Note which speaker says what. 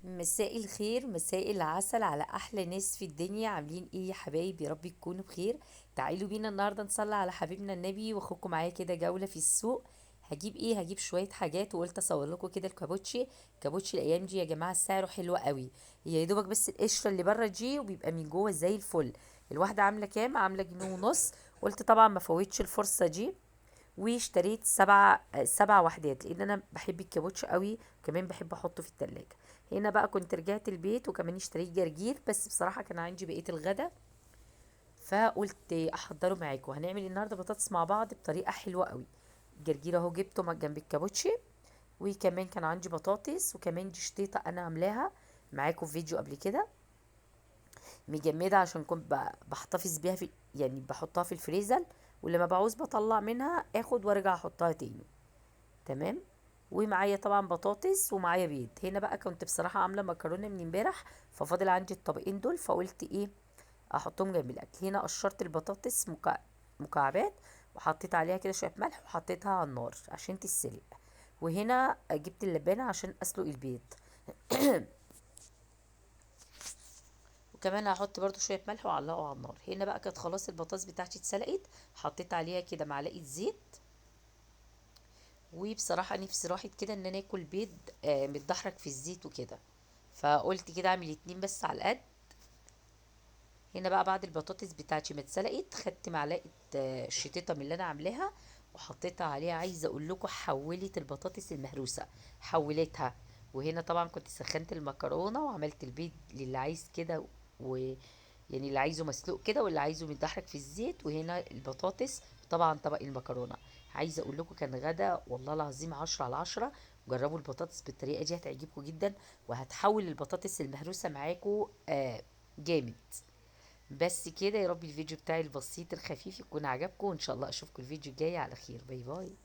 Speaker 1: مساء الخير، مساء العسل على احلى ناس في الدنيا. عاملين ايه يا حبايبي؟ يا رب تكونوا بخير. تعالوا بينا النهارده نصلي على حبيبنا النبي، واخوكم معايا كده جوله في السوق. هجيب ايه؟ هجيب شويه حاجات، وقلت اصور لكم كده الكابوتشي. كابوتشي الايام دي يا جماعه سعره حلو قوي. هي يا دوبك بس القشره اللي بره دي، وبيبقى من جوه زي الفل. الواحده عامله كام؟ عامله جنيه ونص. قلت طبعا ما فوتش الفرصه دي، واشتريت سبع وحدات، لان انا بحب الكابوتشي قوي. كمان بحب احطه في التلاجة. هنا بقى كنت رجعت البيت، وكمان اشتريت جرجير، بس بصراحة كان عندي بقية الغدا، فقلت احضره معاكم. هنعمل النهارده بطاطس مع بعض بطريقة حلوة قوي. الجرجير اهو جبته جنب الكابوتشي، وكمان كان عندي بطاطس، وكمان دي شطيطة انا عاملاها معاكم في فيديو قبل كده، مجمدة عشان كنت بحتفظ بيها في، يعني بحطها في الفريزر، ولما بعوز بطلع منها اخد وارجع احطها تاني. تمام. ومعايا طبعا بطاطس، ومعايا بيض. هنا بقى كنت بصراحة عاملة مكرونة من امبارح، ففاضل عندي الطبقين دول، فقلت ايه احطهم جنب الاكل. هنا قشرت البطاطس مكعبات، وحطيت عليها كده شوية ملح، وحطيتها على النار عشان تتسلق. وهنا جبت اللبانة عشان اسلق البيض. وكمان هحط برضو شوية ملح واعلقه على النار. هنا بقى كانت خلاص البطاطس بتاعتي اتسلقت، حطيت عليها كده معلقة زيت. وبصراحة نفسي راحت كده ان انا اكل بيض متدحرج في الزيت وكده، فقلت كده اعمل اتنين بس على القد. هنا بقى بعد البطاطس بتاعتي ما اتسلقت، خدت معلقة شطيطة من اللي انا عاملاها، وحطيتها عليها. عايزة اقول لكم حولت البطاطس المهروسة، حولتها. وهنا طبعا كنت سخنت المكرونة، وعملت البيض للي عايز كده، و يعني اللي عايزه مسلوق كده، واللي عايزه متدحرج في الزيت. وهنا البطاطس، طبعا طبق المكرونة. عايزة اقول لكم كان غدا والله العظيم 10 على 10. جربوا البطاطس بالطريقة دي هتعجبكم جدا، وهتحول البطاطس المهروسة معاكم جامد. بس كده يا رب الفيديو بتاعي البسيط الخفيف يكون عجبكم، وان شاء الله اشوفكم الفيديو الجاي على خير. باي باي.